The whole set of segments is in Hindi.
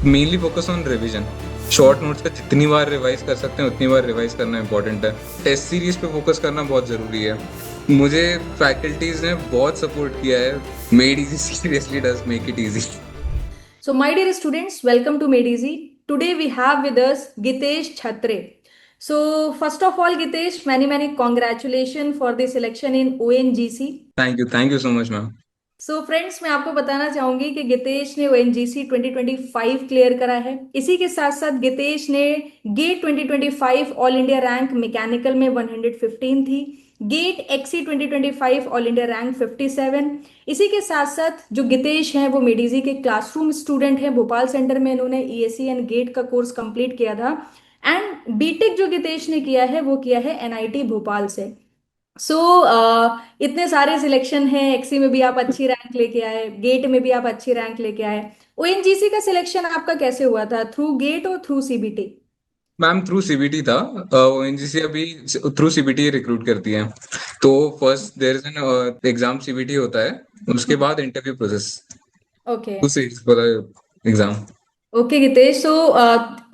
Mainly focus on revision. Short notes पे जितनी बार रिवाइज कर सकते हैं उतनी बार रिवाइज करना इंपॉर्टेंट है। टेस्ट सीरीज पे फोकस करना बहुत जरूरी है। मुझे फैकल्टीज ने बहुत सपोर्ट किया है। Made easy seriously does make it easy. So, my dear students, welcome to Made Easy. Today we have with us Gitesh Chhatre. So, first of all, Gitesh, many congratulations for the selection in ONGC. Thank you so much ma'am. So friends, मैं आपको बताना चाहूंगी कि गितेश ने ओएनजीसी 2025 क्लियर करा है। इसी के साथ साथ गितेश ने GATE 2025 all India rank mechanical में 115 थी। GATE XE 2025 all India rank 57। इसी के साथ साथ जो गितेश हैं वो मेडिजी के क्लासरूम स्टूडेंट हैं। भोपाल सेंटर में इन्होंने ईएससी एंड गेट का कोर्स कंप्लीट किया था। एंड बीटेक जो गितेश ने किया है वो किया है एनआईटी भोपाल से। सो इतने सारे सिलेक्शन हैं। एक्सी में भी आप अच्छी रैंक लेके आए, गेट में भी आप अच्छी रैंक लेके आए। ओएनजीसी का सिलेक्शन आपका कैसे हुआ था, थ्रू गेट और through CBT? Ma'am through CBT था। ओएनजीसी अभी थ्रू सीबीटी रिक्रूट करती है। तो first there is an exam CBT होता है, उसके बाद interview process. Okay. Two stage for the exam. Okay Gitesh, so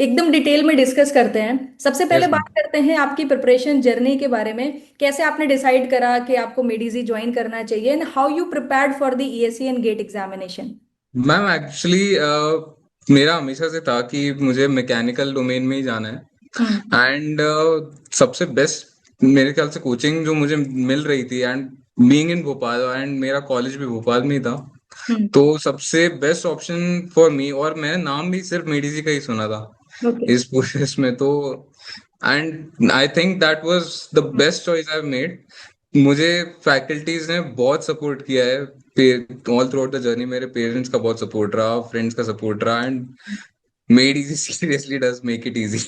एकदम डिटेल में डिस्कस करते हैं। सबसे पहले यस बात करते हैं आपकी प्रिपरेशन जर्नी के बारे में। कैसे आपने डिसाइड करा कि आपको मेडिजी ज्वाइन करना चाहिए and how you prepared for the ESC and GATE examination? Ma'am actually मेरा हमेशा से था कि मुझे मैकेनिकल डोमेन में ही जाना हम्म। है। एंड सबसे बेस्ट मेरे ख्याल से कोचिंग जो मुझे मिल रही थी, and being in Bhopal and मेरा कॉलेज भी भोपाल में ही था, हम्म। तो सबसे बेस्ट ऑप्शन फॉर मी, और मैंने नाम भी सिर्फ मेडिसी का ही सुना था ओके। इस पूरे इसमें तो। And I think that was the best choice I made. मुझे फैकल्टीज ने बहुत सपोर्ट किया है all throughout the journey. मेरे पेरेंट्स का बहुत सपोर्ट रहा, फ्रेंड्स का सपोर्ट रहा, and made easy seriously does make it easy.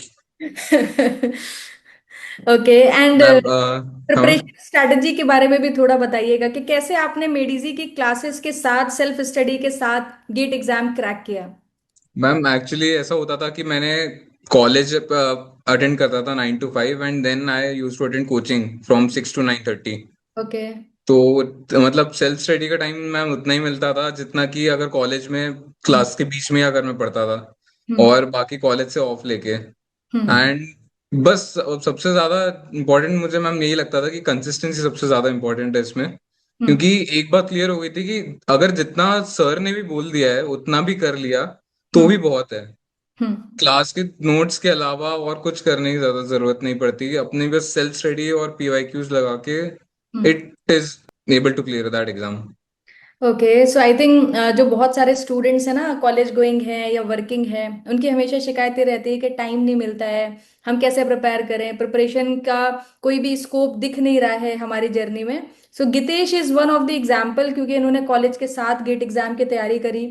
Okay. And ma'am हाँ। प्रिपरेशन स्ट्रेटजी के बारे में भी थोड़ा बताइएगा कि कैसे आपने मेडिजी की क्लासेस के साथ सेल्फ स्टडी के साथ गेट एग्जाम क्रैक किया? मैम एक्चुअली ऐसा होता था कि मैंने कॉलेज अटेंड करता था 9 to 5, and then I use to attend coaching from 6 to 9:30। Okay. तो मतलब सेल्फ स्टडी का टाइम मैम उतना ही मिलता था जितना कि अगर कॉलेज में हम्म। क्लास के बीच में अगर मैं पढ़ता था, हम्म। और बाकी कॉलेज से ऑफ लेके। हम्म। एंड बस सबसे ज्यादा इम्पोर्टेंट मुझे मैम यही लगता था कि कंसिस्टेंसी सबसे ज्यादा इम्पोर्टेंट है इसमें। हम्म। क्योंकि एक बात क्लियर हो गई थी कि अगर जितना सर ने भी बोल दिया है उतना भी कर लिया तो हम्म। भी बहुत है। हम्म। क्लास के नोट्स के अलावा और कुछ करने की ज्यादा जरूरत नहीं पड़ती, अपनी बस सेल्फ स्टडी और पीवाईक्यूज लगा के hmm. It is able to clear that exam. Okay, so I think जो बहुत सारे स्टूडेंट्स हैं ना, कॉलेज गोइंग हैं या वर्किंग हैं, उनकी हमेशा शिकायतें रहती है कि टाइम नहीं मिलता है। हम कैसे प्रिपेयर करें, प्रिपरेशन का कोई भी स्कोप दिख नहीं रहा है हमारी जर्नी में। So Gitesh is one of the example, क्योंकि इन्होंने कॉलेज के साथ गेट एग्जाम की तैयारी करी।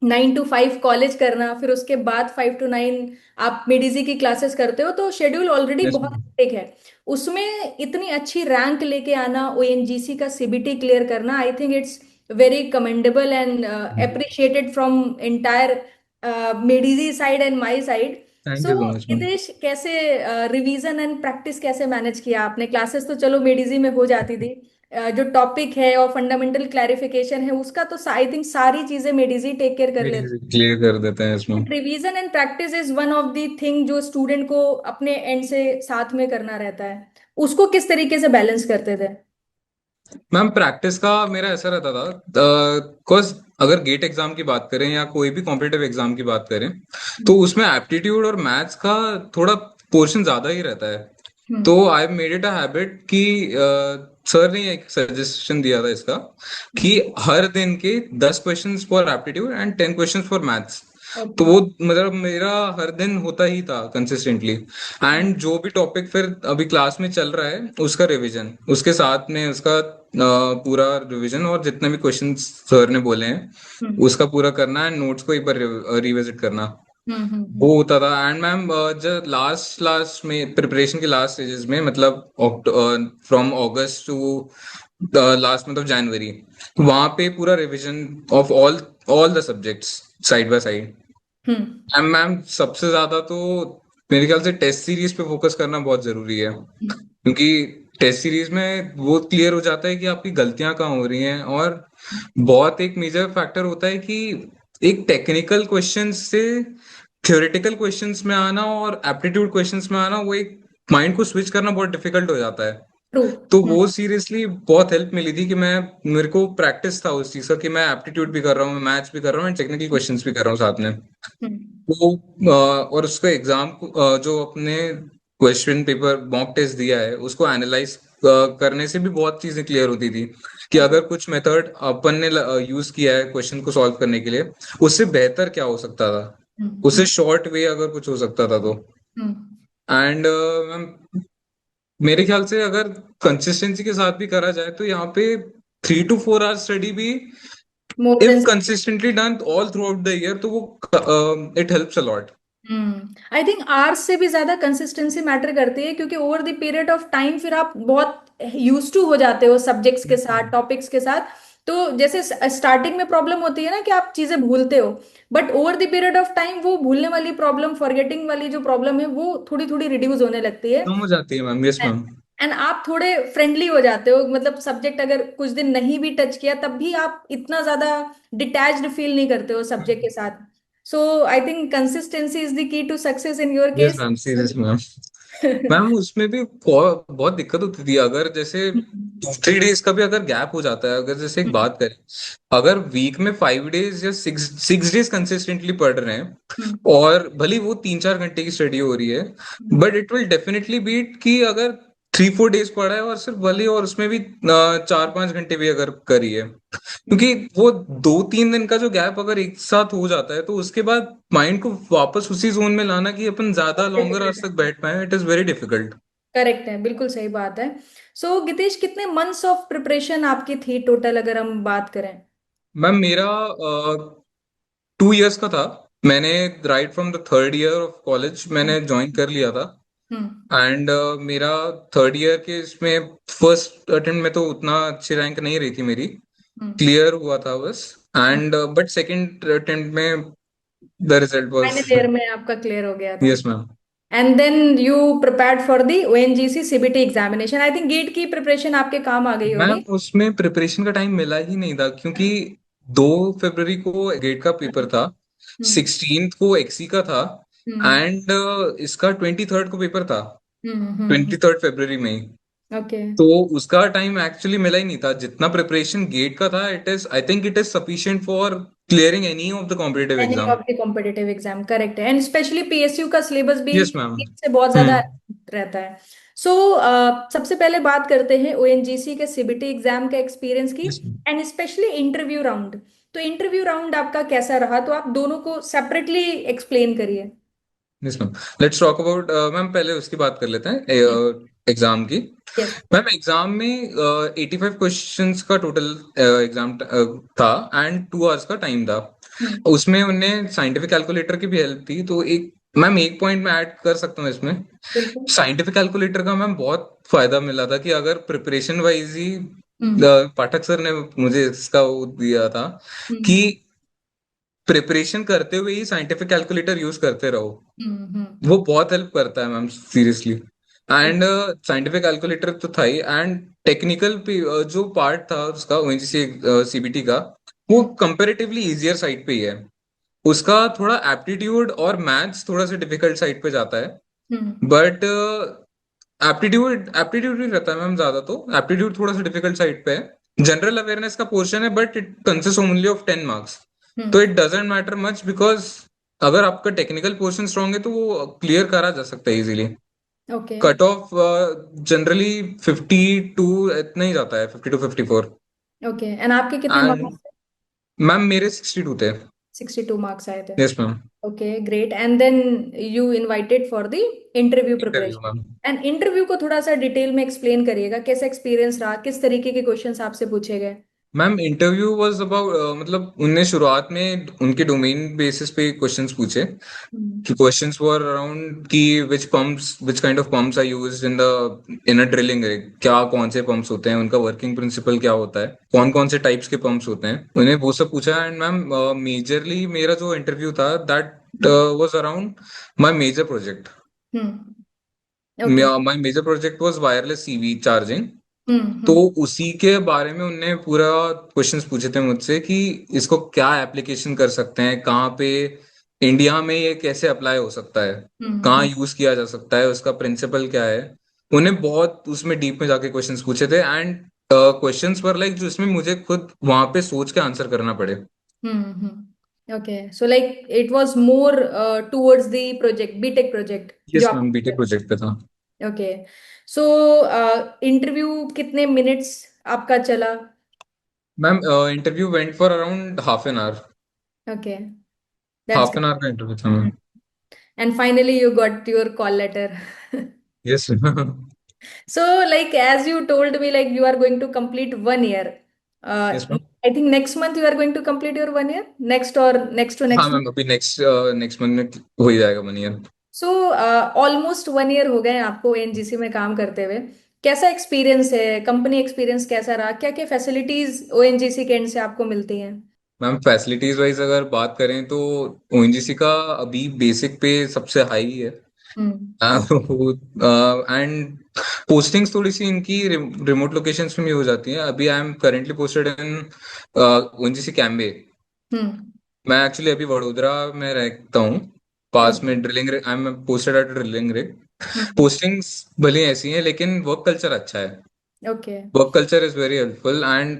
9 to 5 कॉलेज करना, फिर उसके बाद 5 to 9 आप मेडिजी की क्लासेस करते हो, तो शेड्यूल ऑलरेडी यस बहुत मैम। हेक्टिक है। उसमें इतनी अच्छी रैंक लेके आना, ओएनजीसी का सीबीटी क्लियर करना, I think it's very commendable and appreciated from entire Medici side and my side. Thank So you so much ma'am. Hitesh, कैसे रिवीजन एंड प्रैक्टिस कैसे मैनेज किया आपने? क्लासेस तो चलो मेडिजी में हो जाती थी, जो टॉपिक है और फंडामेंटल क्लैरिफिकेशन है उसका तो आई थिंक सारी चीजें मेडिजी टेक केयर कर लेती। क्लियर कर देते हैं इसमें। Revision and practice is one of the thing जो स्टूडेंट को अपने एंड से साथ में करना रहता है। उसको किस तरीके से बैलेंस करते थे? मैम प्रैक्टिस का मेरा ऐसा रहता था, बिकॉज अगर गेट एग्जाम की बात करें या कोई भी कॉम्पिटेटिव एग्जाम की बात करें, तो उसमें एप्टीट्यूड और मैथ्स का थोड़ा पोर्शन ज्यादा ही रहता है। हम्म। तो I made it a habit कि सर ने एक सजेशन दिया था इसका, कि हर दिन के 10 questions for aptitude and 10 questions for maths. तो ओके। वो मतलब मेरा हर दिन होता ही था कंसिस्टेंटली। एंड जो भी टॉपिक फिर अभी क्लास में चल रहा है उसका रिवीजन, उसके साथ में उसका पूरा रिवीजन, और जितने भी क्वेश्चन सर ने बोले हैं हम्म। उसका पूरा करना, एंड नोट्स को एक बार रिविजिट करना। हम्म। वो होता था। एंड मैम जब लास्ट लास्ट में प्रिपरेशन के लास्ट स्टेजेस में, मतलब from August to last month of January, वहां पे पूरा revision of all all the subjects side by side. Hmm. And ma'am सबसे ज्यादा तो मेरे ख्याल से टेस्ट सीरीज पे फोकस करना बहुत जरूरी है। क्योंकि टेस्ट सीरीज में वो क्लियर हो जाता है कि आपकी गलतियां कहाँ हो रही हैं, और बहुत एक मेजर फैक्टर होता है कि एक टेक्निकल क्वेश्चन से थ्योरेटिकल क्वेश्चंस में आना और एप्टीट्यूड क्वेश्चंस में आना, वो एक माइंड को स्विच करना बहुत डिफिकल्ट हो जाता है। ट्रू। तो वो सीरियसली बहुत हेल्प मिली थी कि मैं मेरे को प्रैक्टिस था उस चीज का कि मैं एप्टीट्यूड भी कर रहा हूँ, मैथ्स भी कर रहा हूँ एंड टेक्निकल क्वेश्चंस भी कर रहा हूँ साथ में। वो और उसका एग्जाम जो अपने क्वेश्चन पेपर मॉक टेस्ट दिया है उसको एनालाइज करने से भी बहुत चीजें क्लियर होती थी कि ओके। अगर कुछ मेथड अपन ने यूज किया है क्वेश्चन को सॉल्व करने के लिए, उससे बेहतर क्या हो सकता था, उससे शॉर्ट वे अगर कुछ हो सकता था तो। एंड मैम, मेरे ख्याल से अगर कंसिस्टेंसी के साथ भी करा जाए तो यहाँ पे 3 to 4 आवर्स स्टडी भी, more if then. Consistently done all throughout the year, तो वो it helps a lot. I think hours से भी ज्यादा कंसिस्टेंसी मैटर करती है, क्योंकि over the period of time फिर आप बहुत यूज टू हो जाते हो सब्जेक्ट्स के साथ, टॉपिक्स के साथ। तो जैसे स्टार्टिंग में प्रॉब्लम होती है ना कि आप चीजें भूलते हो, but over the period of time वो भूलने वाली प्रॉब्लम, फॉरगेटिंग वाली जो प्रॉब्लम है, वो थोड़ी थोड़ी रिड्यूस होने लगती है। कम हो जाती है मैम, यस मैम। एंड आप थोड़े फ्रेंडली हो जाते हो, मतलब सब्जेक्ट अगर कुछ दिन नहीं भी टच किया तब भी आप इतना ज्यादा डिटैच्ड फील नहीं करते हो सब्जेक्ट के साथ। So I think consistency is the key to success in your yes case. Ma'am, serious ma'am. Ma'am उसमें भी बहुत बहुत दिक्कत होती थी, अगर जैसे 2 3 डेज का भी अगर गैप हो जाता है, अगर जैसे एक बात करें, अगर वीक में 5 डेज या सिक्स सिक्स डेज कंसिस्टेंटली पढ़ रहे हैं, और भले वो 3 4 घंटे की स्टडी हो रही है, but it will definitely beat कि अगर 3 4 डेज पढ़ा है और सिर्फ भले और उसमें भी 4 5 घंटे भी अगर करी है, क्योंकि वो 2 3 दिन का जो गैप अगर एक साथ हो जाता है तो उसके बाद माइंड को वापस उसी जोन में लाना कि अपन ज्यादा लॉन्गर आवर्स तक बैठ पाए, it is very difficult. Correct है, बिल्कुल सही बात है। सो गितेश, कितने मंथ्स ऑफ प्रिपरेशन आपकी थी टोटल, अगर हम बात करें? मैम मेरा 2 इयर्स का था। मैंने right from the third year of college मैंने ज्वाइन कर लिया था। हम्म। एंड मेरा थर्ड ईयर के इसमें फर्स्ट अटेम्प्ट में तो उतना अच्छी रैंक नहीं रही थी मेरी, हम्म। क्लियर हुआ था बस। एंड बट सेकंड अटेम्प्ट में the result was final year में आपका क्लियर हो गया था? Yes ma'am. And then you prepared for the ONGC CBT examination. I think GATE की प्रिपरेशन आपके काम आ गई मैम होगी। उसमें प्रिपरेशन का टाइम मिला ही नहीं था, क्योंकि 2 फरवरी को गेट का पेपर था, हम्म। 16th को एक्सी का था, हम्म। एंड इसका 23rd को पेपर था, हम्म। 23rd फरवरी में ही। ओके। तो उसका टाइम एक्चुअली मिला ही नहीं था। जितना प्रिपरेशन गेट का था, it is I think it is sufficient for clearing any of the competitive any exam. Of the competitive exam, correct है। एंड स्पेशली पीएसयू का सिलेबस भी यस मैम। GATE से बहुत ज्यादा हम्म। रहता है। सो सबसे पहले बात करते हैं ओएनजीसी के सीबीटी एग्जाम का एक्सपीरियंस की, yes ma'am. And specially interview round. तो इंटरव्यू राउंड आपका कैसा रहा, तो आप दोनों को सेपरेटली एक्सप्लेन करिए। Yes ma'am, let's talk about ma'am, पहले उसकी बात कर लेते हैं एग्जाम की। यस। मैम एग्जाम में 85 क्वेश्चंस का टोटल एग्जाम था, एंड 2 आवर्स का टाइम था। उसमें उन्हें साइंटिफिक कैलकुलेटर की भी हेल्प थी, तो एक मैम एक पॉइंट मैं ऐड कर सकता हूँ इसमें। बिल्कुल। साइंटिफिक कैलकुलेटर का मैम बहुत फायदा मिला था कि अगर प्रिपरेशन वाइज ही हम्म। पाठक सर ने मुझे इसका वो दिया था कि हम्म। प्रिपरेशन करते हुए ही साइंटिफिक कैलकुलेटर यूज करते रहो। हम्म। वो बहुत हेल्प करता है ma'am, seriously. And scientific calculator तो था ही, एंड टेक्निकल जो पार्ट था उसका ओएनजीसी सीबीटी का, वो हम्म। कंपैरेटिवली इजियर साइड पे ही है। उसका थोड़ा एप्टीट्यूड और मैथ्स थोड़ा सा डिफिकल्ट साइड पे जाता है, हम्म। बट एप्टीट्यूड एप्टीट्यूड नहीं रहता है मैम ज्यादा, तो एप्टीट्यूड थोड़ा सा डिफिकल्ट साइड पे है। जनरल अवेयरनेस का पोर्शन है, but it consist only of 10 marks. तो hmm. It doesn't matter much, because अगर आपका टेक्निकल पोर्शन स्ट्रांग है तो वो क्लियर करा जा सकता है easily. Okay. Cut off generally 52 इतना ही जाता है, 52 54। ओके, एंड आपके कितने एंड मार्क्स? मैम मेरे 62 थे। 62 मार्क्स आए थे? Yes ma'am. Okay, great. And then you invited for the interview interview preparation. Ma'am. And interview को थोड़ा सा डिटेल में एक्सप्लेन करिएगा, कैसा एक्सपीरियंस रहा, किस तरीके के क्वेश्चंस आपसे पूछे गए? मैम इंटरव्यू वाज अबाउट, मतलब उनने शुरुआत में उनके डोमेन बेसिस पे क्वेश्चंस पूछे, हम्म। कि क्वेश्चंस वर अराउंड कि which kind of pumps are used in a drilling rig, क्या कौन से पंप्स होते हैं, उनका वर्किंग प्रिंसिपल क्या होता है, कौन कौन से टाइप्स के पंप्स होते हैं, उन्हें वो सब पूछा। एंड मैम मेजरली मेरा जो इंटरव्यू था, that was around my major project. Hmm. Okay. My major project was wireless CV charging. तो हम्म। उसी के बारे में उनने पूरा क्वेश्चंस पूछे थे मुझसे कि इसको क्या एप्लीकेशन कर सकते हैं, कहाँ पे इंडिया में ये कैसे अप्लाई हो सकता है, कहाँ हम्म। यूज किया जा सकता है, उसका प्रिंसिपल क्या है। उन्हें बहुत उसमें डीप में जाके क्वेश्चंस पूछे थे, एंड क्वेश्चंस पर लाइक जो इसमें मुझे खुद वहां पे सोच के आंसर करना पड़े। Okay, so like it was more towards the project, BTech project जो यस आप। मैम, बीटेक प्रोजेक्ट पे था। ओके, सो इंटरव्यू कितने मिनट्स आपका चला? Ma'am interview went for around half an hour. Okay, that's half an hour का इंटरव्यू था ma'am. Good. And finally you got your call letter. Yes So, like as you told me, like you are going to complete 1 year. Yes ma'am. I think next month you are going to complete your 1 year. Next or next to हाँ next month. मैम, अभी नेक्स्ट नेक्स्ट मंथ में हो ही जाएगा 1 ईयर। सो ऑलमोस्ट 1 year हो गए हैं आपको एनजीसी में काम करते हुए। कैसा एक्सपीरियंस है, कंपनी एक्सपीरियंस कैसा रहा, क्या क्या फैसिलिटीज ओएनजीसी के एंड से आपको मिलती हैं? मैम फैसिलिटीज वाइज अगर बात करें तो ओएनजीसी का अभी बेसिक पे सबसे हाई है। हम्म। एंड पोस्टिंग्स थोड़ी सी इनकी रिमोट लोकेशंस में भी हो जाती हैं। अभी I am currently posted in ONGC Cambay. Hmm. मैं एक्चुअली अभी वडोदरा में रहता हूँ, पास में drilling I am posted at drilling rig. Hmm. Postings भले ऐसी हैं लेकिन वर्क कल्चर अच्छा है। Okay. Work culture is very helpful, and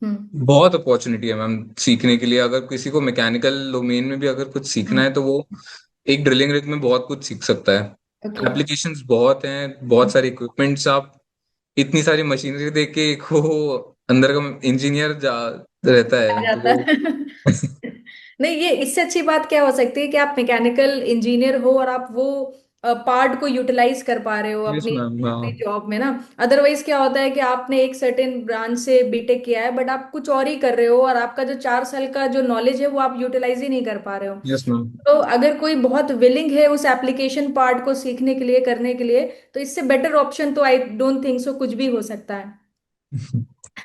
hmm. बहुत अपॉर्चुनिटी है मैम सीखने के लिए। अगर किसी को मैकेनिकल डोमेन में भी अगर कुछ सीखना हम्म। है तो वो एक ड्रिलिंग रिग में बहुत कुछ सीख सकता है। ओके। एप्लीकेशंस बहुत हैं, बहुत सारे इक्विपमेंट्स, आप इतनी सारी मशीनरी देख के एक वो अंदर का इंजीनियर जा रहता आ है तो जाता वो है। नहीं, ये इससे अच्छी बात क्या हो सकती है कि आप मैकेनिकल इंजीनियर हो और आप वो पार्ट को यूटिलाइज कर पा रहे हो यस अपनी मैम। अपनी जॉब में ना। अदरवाइज क्या होता है कि आपने एक सर्टेन ब्रांच से बीटेक किया है बट आप कुछ और ही कर रहे हो और आपका जो 4 साल का जो नॉलेज है वो आप यूटिलाइज ही नहीं कर पा रहे हो। Yes ma'am. तो अगर कोई बहुत विलिंग है उस एप्लीकेशन पार्ट को सीखने के लिए, करने के लिए, तो इससे बेटर ऑप्शन तो आई डोंट थिंक सो कुछ भी हो सकता है।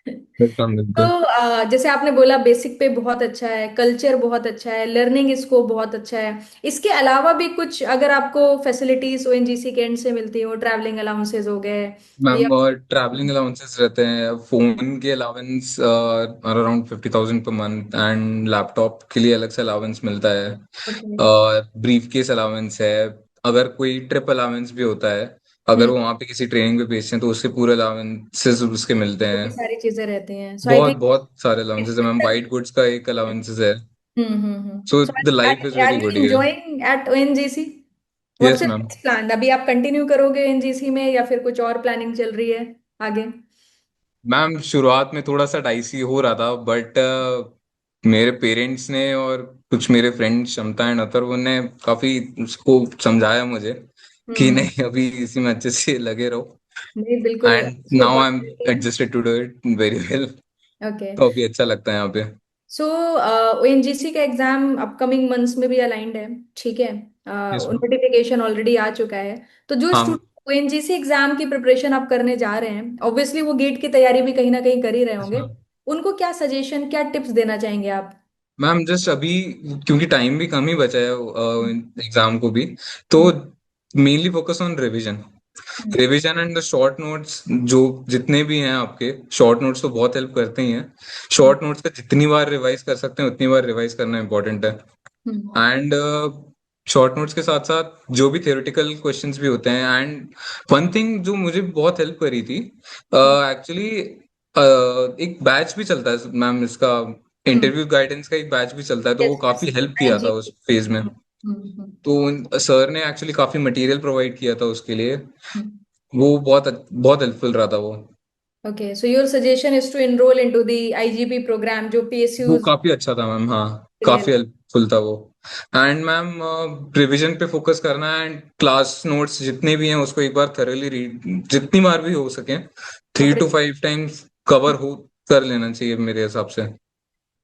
बिल्कुल तो बिल्कुल। जैसे आपने बोला बेसिक पे बहुत अच्छा है, कल्चर बहुत अच्छा है, लर्निंग स्कोप बहुत अच्छा है। इसके अलावा भी कुछ अगर आपको फैसिलिटीज ओएनजीसी के एंड से मिलती हो, ट्रैवलिंग अलाउंसेस हो गए या। मैम और ट्रैवलिंग अलाउंसेस रहते हैं, फोन के allowance around 50,000 per month, and laptop के लिए अलग से अलाउंस मिलता है। ओके। और ब्रीफ केस अलाउंस है। अगर कोई ट्रिप अलाउंस भी होता है, अगर हम्म। वो वहाँ पे किसी ट्रेनिंग पे भेजते हैं तो उसके पूरे अलाउंसेस उसके मिलते वो हैं। भी सारी चीजें रहती हैं, सो आई बहुत थिंक। बहुत सारे अलाउंसेस है मैम, वाइट गुड्स का एक अलाउंसेस है। Hmm. So so the life is are very you good here. Enjoying at ONGC? What's yes your ma'am. Next plan? अभी आप कंटिन्यू करोगे ओएनजीसी में या फिर कुछ और प्लानिंग चल रही है आगे? मैम शुरुआत में थोड़ा सा डाइसी हो रहा था, बट मेरे पेरेंट्स ने और कुछ मेरे फ्रेंड क्षमता एंड अथर्व ने काफी उसको समझाया मुझे कि हम्म। नहीं, अभी इसी में अच्छे से लगे रहो। नहीं, बिल्कुल एंड अच्छी नाउ आई एम अपॉर्चुनिटी है। Adjusted to do it very well. Okay. तो अभी अच्छा लगता है यहाँ पे। सो ओएनजीसी का एग्जाम अपकमिंग मंथ्स में भी अलाइंड है, ठीक है? Yes ma'am. नोटिफिकेशन ऑलरेडी आ चुका है। तो जो हाँ। स्टूडेंट ओएनजीसी एग्जाम की प्रिपरेशन आप करने जा रहे हैं, ऑब्वियसली वो गेट की तैयारी भी कहीं ना कहीं कर ही रहे यस होंगे। मैम। उनको क्या सजेशन, क्या टिप्स देना चाहेंगे आप? मैम जस्ट अभी क्योंकि टाइम भी कम ही बचा है एग्जाम को भी, तो hmm. Mainly focus on revision. Hmm. Revision and the short notes, जो जितने भी हैं आपके शॉर्ट नोट्स तो बहुत हेल्प करते ही हैं। शॉर्ट नोट्स का जितनी बार रिवाइज कर सकते हैं उतनी बार रिवाइज करना इंपॉर्टेंट है। हम्म। एंड शॉर्ट नोट्स के साथ साथ जो भी थियोरेटिकल क्वेश्चंस भी होते हैं। एंड वन थिंग जो मुझे बहुत हेल्प करी थी एक्चुअली, एक बैच भी चलता है मैम इसका, हम्म। इंटरव्यू गाइडेंस का एक बैच भी चलता है, तो वो यस यस। काफी हेल्प किया था आईजी। उस फेज में। तो सर ने एक्चुअली काफी मटेरियल प्रोवाइड किया था उसके लिए। वो बहुत बहुत हेल्पफुल रहा था वो। Okay, so your suggestion is to enroll into the IGP program जो वो पीएसयूज काफी अच्छा था मैम, हाँ ले काफी रहे हेल्पफुल था वो। एंड मैम रिवीजन पे फोकस करना है, एंड क्लास नोट्स जितने भी हैं उसको एक बार थरोली रीड जितनी बार भी हो सके, थ्री हैं। टू फाइव टाइम्स कवर हो कर लेना चाहिए मेरे हिसाब से।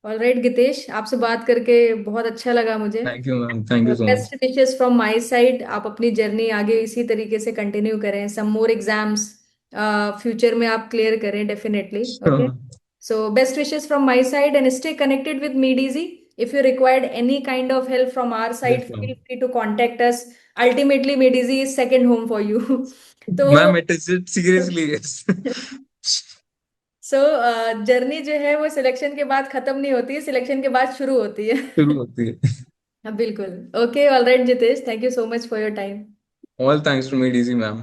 ऑलराइट गितेश, आपसे बात करके बहुत अच्छा लगा मुझे। Thank you ma'am, thank you so best much. Wishes from my side, आप अपनी जर्नी आगे इसी तरीके से कंटिन्यू करें, सम मोर एग्जाम्स फ्यूचर में आप क्लियर करें definitely. Okay, so best wishes from my side and stay connected with मीडीजी। If you required any kind of help from our side, yes ma'am. Feel free to contact us. Ultimately मीडीजी is second home for you. तो ma'am it is it seriously yes. So journey जो है वो सिलेक्शन के बाद खत्म नहीं होती है, सिलेक्शन के बाद शुरू होती है। शुरू होती है। हाँ, बिल्कुल। Okay, all right Jitesh, thank you so much for your time. All thanks to Made Easy ma'am.